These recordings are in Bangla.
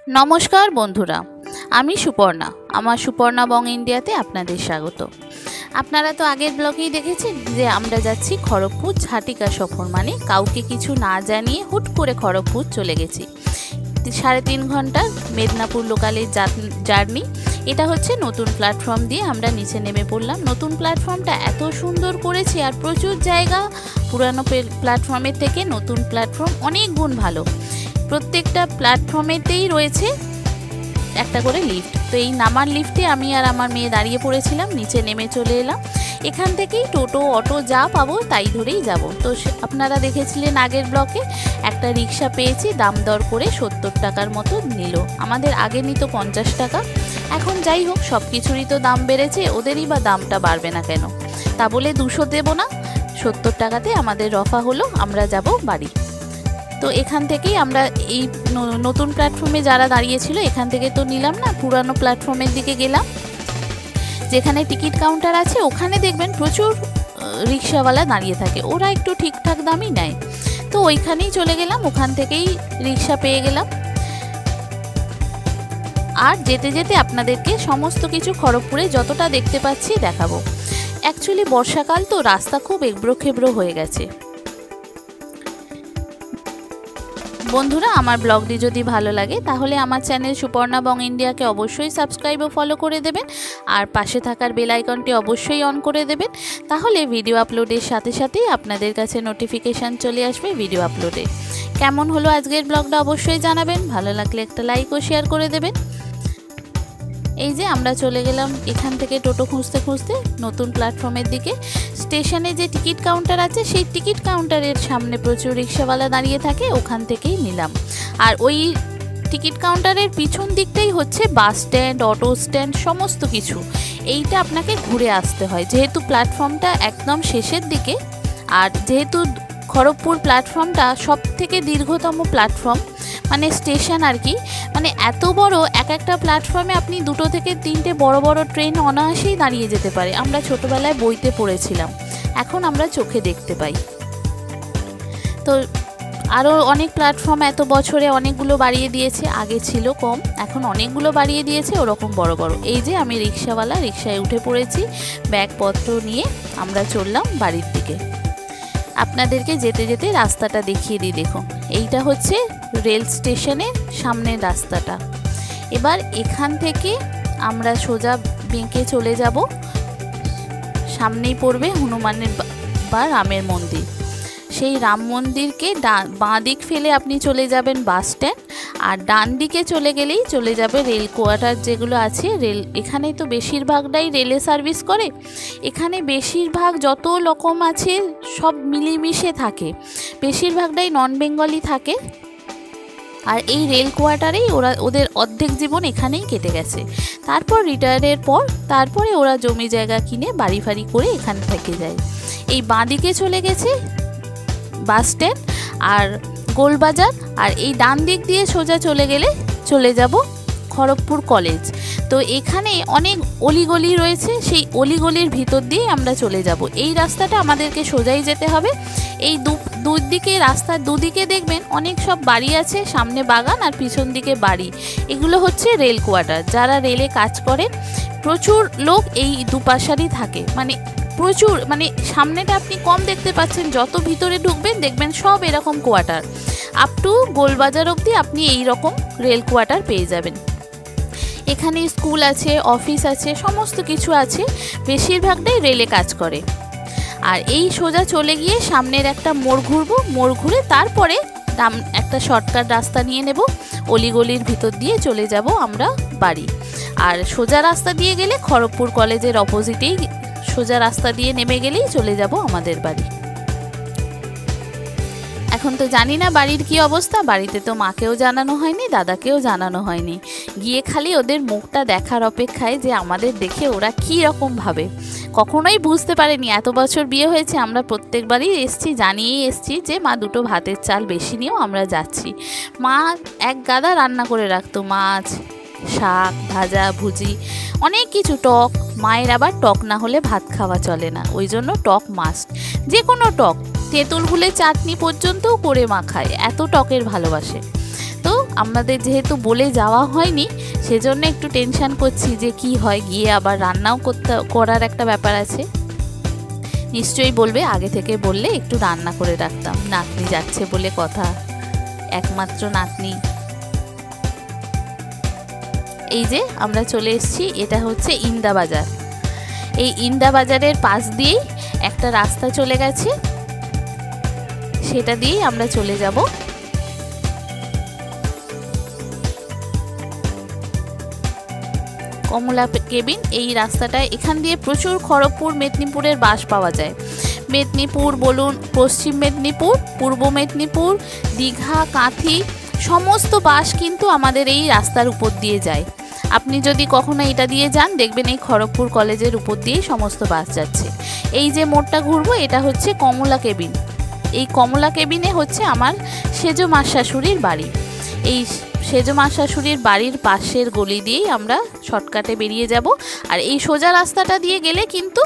নমস্কার বন্ধুরা, আমি সুপর্ণা। আমার সুপর্ণা বং ইন্ডিয়াতে আপনাদের স্বাগত। আপনারা তো আগের ব্লগেই দেখেছেন যে আমরা যাচ্ছি খড়গপুর ঝাটিকা সফর, মানে কাউকে কিছু না জানিয়ে হুট করে খড়গপুর চলে গেছি। 3.5 ঘন্টার মেদিনীপুর লোকালের জার্নি। এটা হচ্ছে নতুন প্ল্যাটফর্ম দিয়ে আমরা নিচে নেমে পড়লাম। নতুন প্ল্যাটফর্মটা এত সুন্দর করেছে আর প্রচুর জায়গা পুরানো প্ল্যাটফর্মের থেকে নতুন প্ল্যাটফর্ম অনেক গুণ ভালো। প্রত্যেকটা প্ল্যাটফর্মেতেই রয়েছে একটা করে লিফট। তো এই নামার লিফটে আমি আর আমার মেয়ে দাঁড়িয়ে পড়েছিলাম, নিচে নেমে চলে এলাম। এখান থেকেই টোটো অটো যা পাবো তাই ধরেই যাব। তো আপনারা দেখেছিলেন আগের ব্লকে একটা রিক্সা পেয়েছি, দাম দর করে 70 টাকার মতো নিল। আমাদের আগে নিত 50 টাকা। এখন যাই হোক, সব কিছুরই তো দাম বেড়েছে, ওদেরই বা দামটা বাড়বে না কেন? তা বলে 200 দেব না, 70 টাকাতে আমাদের রফা হলো, আমরা যাব বাড়ি। তো এখান থেকেই আমরা এই নতুন প্ল্যাটফর্মে যারা দাঁড়িয়েছিল এখান থেকে তো নিলাম না, পুরানো প্ল্যাটফর্মের দিকে গেলাম। যেখানে টিকিট কাউন্টার আছে ওখানে দেখবেন প্রচুর রিক্সাওয়ালা দাঁড়িয়ে থাকে, ওরা একটু ঠিকঠাক দামই নেয়। তো ওইখানেই চলে গেলাম, ওখান থেকেই রিক্সা পেয়ে গেলাম। আর যেতে যেতে আপনাদেরকে সমস্ত কিছু খড়গপুরে যতটা দেখতে পাচ্ছি দেখাবো। অ্যাকচুয়ালি বর্ষাকাল তো, রাস্তা খুব এবড়ো খেবড়ো হয়ে গেছে। বন্ধুরা, আমার ব্লগটি যদি ভালো লাগে তাহলে আমার চ্যানেল সুপর্ণা বং ইন্ডিয়াকে অবশ্যই সাবস্ক্রাইব ও ফলো করে দেবেন, আর পাশে থাকার বেল আইকনটি অবশ্যই অন করে দেবেন। তাহলে ভিডিও আপলোডের সাথে সাথেই আপনাদের কাছে নোটিফিকেশান চলে আসবে ভিডিও আপলোডে। কেমন হলো আজকের ব্লগটা অবশ্যই জানাবেন, ভালো লাগলে একটা লাইক ও শেয়ার করে দেবেন। এই যে আমরা চলে গেলাম এখান থেকে টোটো খুঁজতে খুঁজতে নতুন প্ল্যাটফর্মের দিকে। স্টেশনে যে টিকিট কাউন্টার আছে সেই টিকিট কাউন্টারের সামনে প্রচুর রিক্সাওয়ালা দাঁড়িয়ে থাকে, ওখান থেকেই নিলাম। আর ওই টিকিট কাউন্টারের পিছন দিকটাই হচ্ছে বাস স্ট্যান্ড, অটো স্ট্যান্ড, সমস্ত কিছু। এইটা আপনাকে ঘুরে আসতে হয়, যেহেতু প্ল্যাটফর্মটা একদম শেষের দিকে। আর যেহেতু খড়গপুর প্ল্যাটফর্মটা সব থেকে দীর্ঘতম প্ল্যাটফর্ম, মানে স্টেশন আর কি, মানে এত বড়, এক একটা প্ল্যাটফর্মে আপনি 2 থেকে 3টে বড় বড় ট্রেন অনায়াসেই দাঁড়িয়ে যেতে পারে। আমরা ছোটোবেলায় বইতে পড়েছিলাম, এখন আমরা চোখে দেখতে পাই। তো আরও অনেক প্ল্যাটফর্ম এত বছরে অনেকগুলো বাড়িয়ে দিয়েছে, আগে ছিল কম, এখন অনেকগুলো বাড়িয়ে দিয়েছে ওরকম বড় বড়। এই যে আমি রিক্সাওয়ালা, রিক্সায় উঠে পড়েছি, ব্যাগপত্র নিয়ে আমরা চললাম বাড়ির দিকে। আপনাদেরকে যেতে যেতে রাস্তাটা দেখিয়ে দিই। দেখুন, এইটা হচ্ছে রেল স্টেশনের সামনের রাস্তাটা। এবার এখান থেকে আমরা সোজা বেঁকে চলে যাব, সামনেই পড়বে হনুমানের বা রামের মন্দির। সেই রাম মন্দিরকে বাঁ দিক ফেলে আপনি চলে যাবেন বাস স্ট্যান্ড, আর ডান দিকে চলে গেলেই চলে যাবে রেল কোয়ার্টার যেগুলো আছে। রেল এখানে তো বেশিরভাগটাই রেলে সার্ভিস করে, এখানে বেশিরভাগ যত রকম আছে সব মিলেমিশে থাকে, বেশিরভাগটাই নন বেঙ্গলি থাকে। আর এই রেল কোয়ার্টারেই ওদের অর্ধেক জীবন এখানেই কেটে গেছে। তারপর রিটায়ারের পর তারপরে ওরা জমি জায়গা কিনে বাড়ি ফাড়ি করে এখান থেকে যায়। এই বাঁ দিকে চলে গেছে বাস স্ট্যান্ড আর গোলবাজার, আর এই ডান দিক দিয়ে সোজা চলে গেলে চলে যাব খড়গপুর কলেজ। তো এখানে অনেক অলিগলি রয়েছে, সেই অলিগলির ভিতর দিয়ে আমরা চলে যাব। এই রাস্তাটা আমাদেরকে সোজাই যেতে হবে। এই দুদিকে, রাস্তার দুদিকে দেখবেন অনেক সব বাড়ি আছে, সামনে বাগান আর পিছন দিকে বাড়ি। এগুলো হচ্ছে রেল কোয়ার্টার, যারা রেলে কাজ করে। প্রচুর লোক এই দুপাশারই থাকে, মানে প্রচুর, মানে সামনেটা আপনি কম দেখতে পাচ্ছেন, যত ভিতরে ঢুকবেন দেখবেন সব এরকম কোয়ার্টার। আপ টু গোলবাজার অবধি আপনি এই রকম রেল কোয়ার্টার পেয়ে যাবেন। এখানে স্কুল আছে, অফিস আছে, সমস্ত কিছু আছে, বেশিরভাগটাই রেলে কাজ করে। আর এই সোজা চলে গিয়ে সামনের একটা মোড় ঘুরবো, মোড় ঘুরে তারপরে একটা শর্টকাট রাস্তা নিয়ে নেব, অলিগলির ভিতর দিয়ে চলে যাব আমরা বাড়ি। আর সোজা রাস্তা দিয়ে গেলে খড়গপুর কলেজের অপোজিটেই সোজা রাস্তা দিয়ে নেমে গেলেই চলে যাব আমাদের বাড়ি। এখন তো জানি না বাড়ির কি অবস্থা, বাড়িতে তো মাকেও জানানো হয়নি, দাদাকেও জানানো হয়নি। গিয়ে খালি ওদের মুখটা দেখার অপেক্ষায় যে আমাদের দেখে ওরা কী রকম ভাবে। কখনোই বুঝতে পারেনি, এত বছর বিয়ে হয়েছে আমরা প্রত্যেকবারই এসছি, জানিয়েই এসছি যে মা 2টো ভাতের চাল বেশি নিয়েও আমরা যাচ্ছি। মা এক গাদা রান্না করে রাখতো, মাছ, শাক, ভাজা ভুজি, অনেক কিছু, টক। মায়ের আবার টক না হলে ভাত খাওয়া চলে না, ওই জন্য টক মাস্ট, যে কোনো টক, তেঁতুল ফুলের চাটনি পর্যন্তও করে মা খায়, এত টকের ভালোবাসে। তো আমাদের যেহেতু বলে যাওয়া হয়নি সেজন্য একটু টেনশন করছি যে কি হয়, গিয়ে আবার রান্নাও করার একটা ব্যাপার আছে। নিশ্চয়ই বলবে আগে থেকে বললে একটু রান্না করে রাখতাম, নাতনি যাচ্ছে বলে কথা, একমাত্র নাতনি। এই যে আমরা চলে এসেছি, এটা হচ্ছে ইন্দা বাজার। এই ইন্দা বাজারের পাশ দিয়েই একটা রাস্তা চলে গেছে, সেটা দিয়েই আমরা চলে যাব। কমলা কেবিন এই রাস্তাটায়, এখান দিয়ে প্রচুর খড়গপুর মেদিনীপুরের বাস পাওয়া যায়। মেদিনীপুর বলুন, পশ্চিম মেদিনীপুর, পূর্ব মেদিনীপুর, দীঘা, কাঁথি সমস্ত বাস কিন্তু আমাদের এই রাস্তার উপর দিয়ে যায়। আপনি যদি কখনো এটা দিয়ে যান দেখবেন এই খড়গপুর কলেজের উপর দিয়েই সমস্ত বাস যাচ্ছে। এই যে মোড়টা ঘুরবো এটা হচ্ছে কমলা কেবিন। এই কমলা কেবিনে হচ্ছে আমার সেজো মা শাশুড়ির বাড়ি। এই সেজো মা শাশুড়ির বাড়ির পাশের গলি দিয়েই আমরা শর্টকাটে বেরিয়ে যাব। আর এই সোজা রাস্তাটা দিয়ে গেলে কিন্তু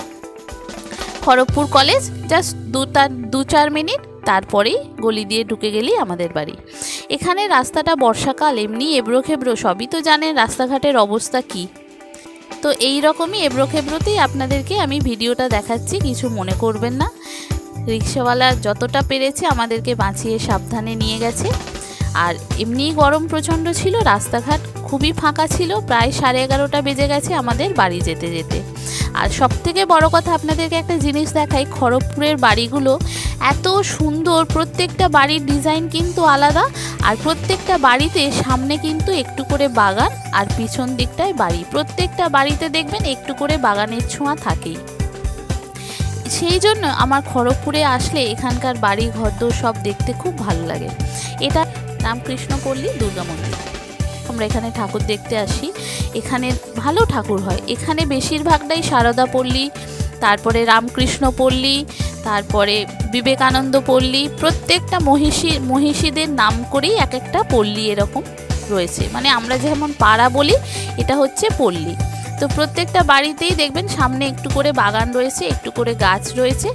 খড়গপুর কলেজ, জাস্ট 2-4 মিনিট, তারপরেই গলি দিয়ে ঢুকে গেলেই আমাদের বাড়ি। এখানে রাস্তাটা বর্ষাকাল এমনি এবড়ো খেবড়ো, সবই তো জানেন রাস্তাঘাটের অবস্থা কি। তো এই রকমই এবড়ো খেবড়োতেই আপনাদেরকে আমি ভিডিওটা দেখাচ্ছি, কিছু মনে করবেন না। রিক্সাওয়ালা যতটা পেরেছে আমাদেরকে বাঁচিয়ে সাবধানে নিয়ে গেছে। আর এমনিই গরম প্রচণ্ড ছিল, রাস্তাঘাট খুবই ফাঁকা ছিল, প্রায় 11:30 বেজে গেছে আমাদের বাড়ি যেতে যেতে। আর সবথেকে বড় কথা আপনাদেরকে একটা জিনিস দেখাই, খড়গপুরের বাড়িগুলো এত সুন্দর, প্রত্যেকটা বাড়ির ডিজাইন কিন্তু আলাদা। আর প্রত্যেকটা বাড়িতে সামনে কিন্তু একটু করে বাগান, আর পিছন দিকটায় বাড়ি। প্রত্যেকটা বাড়িতে দেখবেন একটু করে বাগানের ছোঁয়া থাকেই। সেই জন্য আমার খড়গপুরে আসলে এখানকার বাড়ি ঘরদোর সব দেখতে খুব ভালো লাগে। এটা রামকৃষ্ণপল্লী দুর্গা মন্দির। আমরা এখানে ঠাকুর দেখতে আসি, এখানে ভালো ঠাকুর হয়। এখানে বেশিরভাগটাই সারদা পল্লী, তারপরে রামকৃষ্ণপল্লী, তারপরে বিবেকানন্দ পল্লী, প্রত্যেকটা মহিষীদের নাম করেই এক একটা পল্লী এরকম রয়েছে। মানে আমরা যেমন পাড়া বলি, এটা হচ্ছে পল্লী। তো প্রত্যেকটা বাড়িতেই দেখবেন সামনে একটু করে বাগান রয়েছে, একটু করে গাছ রয়েছে,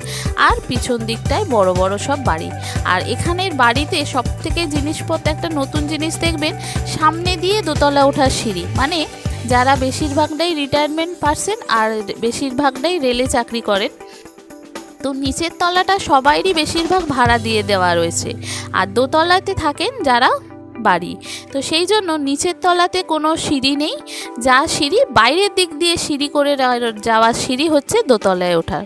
আর পিছন দিকটায় বড় বড় সব বাড়ি। আর এখানের বাড়িতে সব থেকে জিনিসপত্র, একটা নতুন জিনিস দেখবেন, সামনে দিয়ে দোতলা ওঠার সিঁড়ি। মানে যারা বেশিরভাগটাই রিটায়ারমেন্ট পারসন আর বেশিরভাগটাই রেলে চাকরি করেন, তো নিচের তলাটা সবাইরই বেশিরভাগ ভাড়া দিয়ে দেওয়া রয়েছে, আর দোতলাতে থাকেন যারা বাড়ি। তো সেই জন্য নিচের তলাতে কোনো সিঁড়ি নেই, যা সিঁড়ি বাইরের দিক দিয়ে সিঁড়ি করে যাওয়ার সিঁড়ি হচ্ছে দোতলায় ওঠার।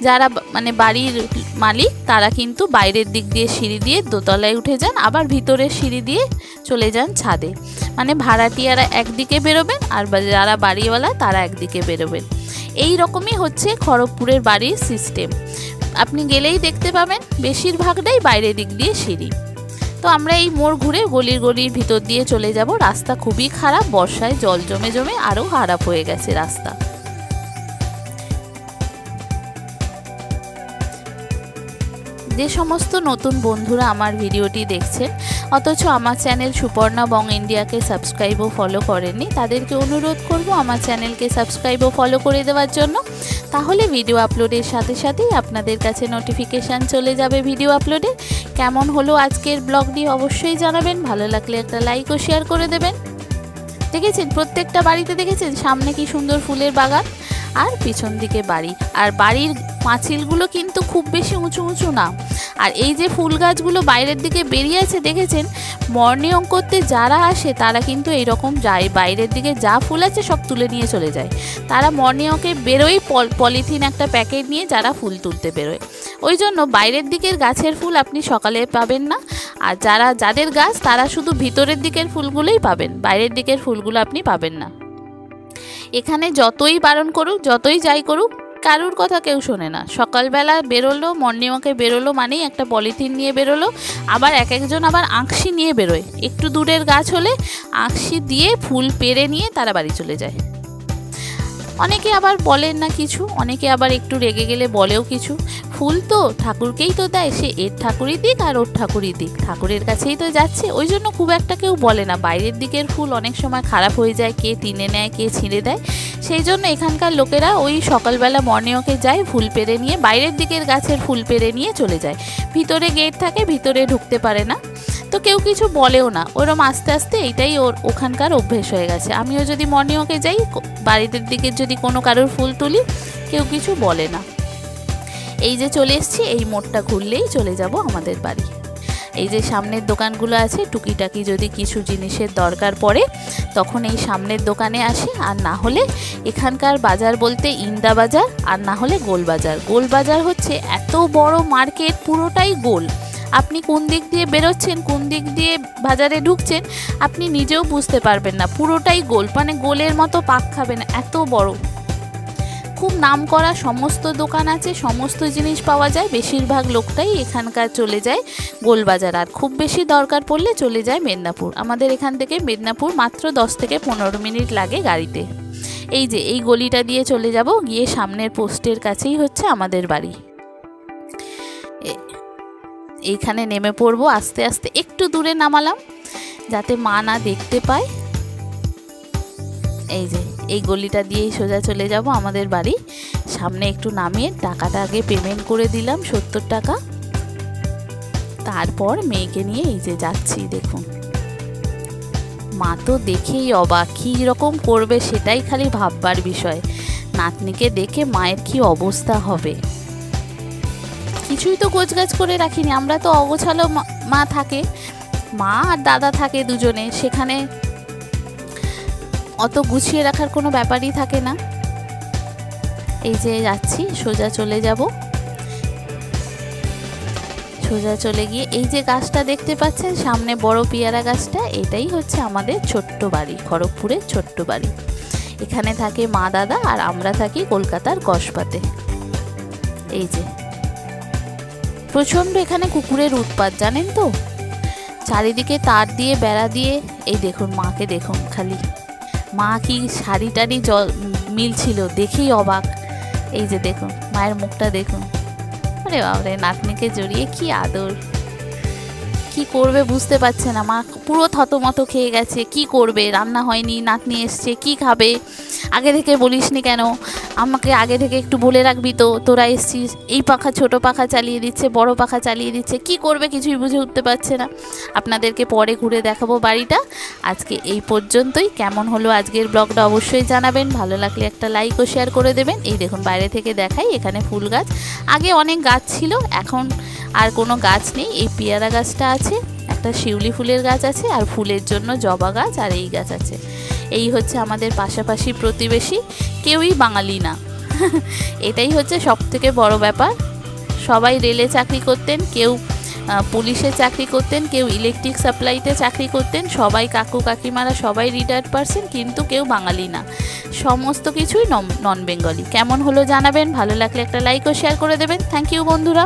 যারা মানে বাড়ির মালিক তারা কিন্তু বাইরের দিক দিয়ে সিঁড়ি দিয়ে দোতলায় উঠে যান, আবার ভিতরের সিঁড়ি দিয়ে চলে যান ছাদে। মানে ভাড়াটিয়ারা একদিকে বেরোবেন আর যারা বাড়িওয়ালা তারা একদিকে বেরোবেন। এই রকমই হচ্ছে খড়গপুরের বাড়ির সিস্টেম। আপনি গেলেই দেখতে পাবেন বেশিরভাগটাই বাইরের দিক দিয়ে সিঁড়ি। তো আমরা এই মোড় ঘুরে গলির ভিতর দিয়ে চলে যাব। রাস্তা খুবই খারাপ, বর্ষায় জল জমে জমে আরও খারাপ হয়ে গেছে রাস্তা। যে সমস্ত নতুন বন্ধুরা আমার ভিডিওটি দেখছেন অথচ আমার চ্যানেল সুপর্ণা বং ইন্ডিয়াকে সাবস্ক্রাইব ও ফলো করেননি, তাদেরকে অনুরোধ করব আমার চ্যানেলকে সাবস্ক্রাইব ও ফলো করে দেওয়ার জন্য। তাহলে ভিডিও আপলোডের সাথে সাথেই আপনাদের কাছে নোটিফিকেশান চলে যাবে ভিডিও আপলোডের। কেমন হলো আজকের ব্লগটি অবশ্যই জানাবেন, ভালো লাগলে একটা লাইক ও শেয়ার করে দেবেন। দেখেছেন প্রত্যেকটা বাড়িতে দেখেছেন সামনে কি সুন্দর ফুলের বাগান, আর পিছন দিকে বাড়ি। আর বাড়ির পাঁচিলগুলো কিন্তু খুব বেশি উঁচু উঁচু না। আর এই যে ফুল গাছগুলো বাইরের দিকে বেরিয়ে আছে দেখেছেন, মর্নিং ওয়াক করতে যারা আসে তারা কিন্তু এইরকম যায়, বাইরের দিকে যা ফুল আছে সব তুলে নিয়ে চলে যায়। তারা মর্নিং ওয়াকে বেরোয় পলিথিন একটা প্যাকেট নিয়ে যারা ফুল তুলতে বেরোয়। ওই জন্য বাইরের দিকের গাছের ফুল আপনি সকালে পাবেন না, আর যাদের গাছ তারা শুধু ভিতরের দিকের ফুলগুলোই পাবেন, বাইরের দিকের ফুলগুলো আপনি পাবেন না। এখানে যতই বারণ করুক, যতই যাই করুক, কারুর কথা কেউ শোনে না। সকালবেলা বেরোলো, মর্নিং ওয়াকে বেরোলো মানেই একটা পলিথিন নিয়ে বেরোলো। আবার এক একজন আবার আঁকশি নিয়ে বেরোয়, একটু দূরের গাছ হলে আঁকশি দিয়ে ফুল পেরে নিয়ে তারা বাড়ি চলে যায়। অনেকে আবার বলেন না কিছু, অনেকে আবার একটু রেগে গেলে বলেও কিছু। ফুল তো ঠাকুরকেই তো দেয়, সে এর ঠাকুরই দিক আর ওর ঠাকুরই দিক, ঠাকুরের কাছেই তো যাচ্ছে। ওই জন্য খুব একটা কেউ বলে না। বাইরের দিকের ফুল অনেক সময় খারাপ হয়ে যায়, কে টিনে নেয়, কে ছিঁড়ে দেয়। সেই জন্য এখানকার লোকেরা ওই সকালবেলা মর্নিং ওয়াকে যায়, ফুল পেরে নিয়ে, বাইরের দিকের গাছের ফুল পেরে নিয়ে চলে যায়। ভিতরে গেট থাকে, ভিতরে ঢুকতে পারে না। তো কেউ কিছু বলেও না, ওরম আস্তে আস্তে এইটাই ওর ওখানকার অভ্যেস হয়ে গেছে। আমিও যদি মর্নিং ওয়াকে যাই, বাড়িতে দিকে যদি কোনো কারোর ফুল তুলি, কেউ কিছু বলে না। এই যে চলে এসেছি, এই মোড়টা ঘুরলেই চলে যাব আমাদের বাড়ি। এই যে সামনের দোকানগুলো আছে, টুকিটাকি যদি কিছু জিনিসের দরকার পড়ে তখন এই সামনের দোকানে আসি, আর না হলে এখানকার বাজার বলতে ইন্দা বাজার, আর না হলে গোল বাজার। গোল বাজার হচ্ছে এত বড় মার্কেট, পুরোটাই গোল। আপনি কোন দিক দিয়ে বেরোচ্ছেন, কোন দিক দিয়ে বাজারে ঢুকছেন, আপনি নিজেও বুঝতে পারবেন না। পুরোটাই গোল, মানে গোলের মতো পাক খাবে না, এত বড়। খুব নাম করা সমস্ত দোকান আছে, সমস্ত জিনিস পাওয়া যায়। বেশিরভাগ লোকটাই এখানকার চলে যায় গোলবাজার, আর খুব বেশি দরকার পড়লে চলে যায় মেদিনীপুর। আমাদের এখান থেকে মেদিনীপুর মাত্র 10 থেকে 15 মিনিট লাগে গাড়িতে। এই যে এই গলিটা দিয়ে চলে যাব, গিয়ে সামনের পোস্টের কাছেই হচ্ছে আমাদের বাড়ি। এইখানে নেমে পড়বো আস্তে আস্তে, একটু দূরে নামালাম যাতে মা না দেখতে পায়। এই যে এই গলিটা দিয়েই সোজা চলে যাব আমাদের বাড়ি। সামনে একটু নামিয়ে টাকাটা আগে পেমেন্ট করে দিলাম, 70 টাকা। তারপর মেয়েকে নিয়ে এই যে যাচ্ছি। দেখুন, মা তো দেখেই অবাক, কী রকম করবে সেটাই খালি ভাববার বিষয়। নাতনিকে দেখে মায়ের কি অবস্থা হবে। কিছুই তো গোছগাছ করে রাখিনি, আমরা তো অগোছালো মা থাকে, মা আর দাদা থাকে দুজনে, সেখানে অত গুছিয়ে রাখার কোনো ব্যাপারই থাকে না। এই যে যাচ্ছি, সোজা চলে যাব। সোজা চলে গিয়ে এই যে গাছটা দেখতে পাচ্ছেন সামনে, বড় পেয়ারা গাছটা, এটাই হচ্ছে আমাদের ছোট্ট বাড়ি, খড়গপুরের ছোট্ট বাড়ি। এখানে থাকে মা দাদা, আর আমরা থাকি কলকাতার কসবাতে। এই যে প্রচণ্ড এখানে কুকুরের উৎপাত, জানেন তো, চারিদিকে তার দিয়ে বেড়া দিয়ে। এই দেখুন মাকে দেখুন, খালি মা কি শাড়ি টাড়ি মিলছিল, দেখেই অবাক। এই যে দেখুন মায়ের মুখটা দেখুন, আরে বাবরে, নাতনিকে জড়িয়ে কি আদর। কি করবে বুঝতে পারছে না, মা পুরো থতমত খেয়ে গেছে। কি করবে, রান্না হয়নি, নাতনি এসছে, কি খাবে, আগে থেকে বলিসনি কেন, আমাকে আগে থেকে একটু বলে রাখবি তো, তোরা এসছিস। এই পাখা ছোট পাখা চালিয়ে দিচ্ছে, বড় পাখা চালিয়ে দিচ্ছে, কি করবে কিছুই বুঝে উঠতে পারছে না। আপনাদেরকে পরে ঘুরে দেখাবো বাড়িটা। আজকে এই পর্যন্তই। কেমন হলো আজকের ব্লগটা অবশ্যই জানাবেন, ভালো লাগলে একটা লাইক ও শেয়ার করে দেবেন। এই দেখুন বাইরে থেকে দেখাই, এখানে ফুল গাছ, আগে অনেক গাছ ছিল, এখন আর কোনো গাছ নেই। এই পেয়ারা গাছটা আছে, একটা শিউলি ফুলের গাছ আছে, আর ফুলের জন্য জবা গাছ, আর এই গাছ আছে। এই হচ্ছে আমাদের পাশাপাশি প্রতিবেশী, কেউই বাঙালি না। এটাই হচ্ছে সবথেকে বড় ব্যাপার। সবাই রেলে চাকরি করতেন, কেউ পুলিশে চাকরি করতেন, কেউ ইলেকট্রিক সাপ্লাইতে চাকরি করতেন, সবাই কাকু কাকিমারা সবাই রিটায়ার্ড পারসন, কিন্তু কেউ বাঙালি না, সমস্ত কিছুই নন বেঙ্গলি। কেমন হলো জানাবেন, ভালো লাগলে একটা লাইক ও শেয়ার করে দেবেন। থ্যাংক ইউ বন্ধুরা।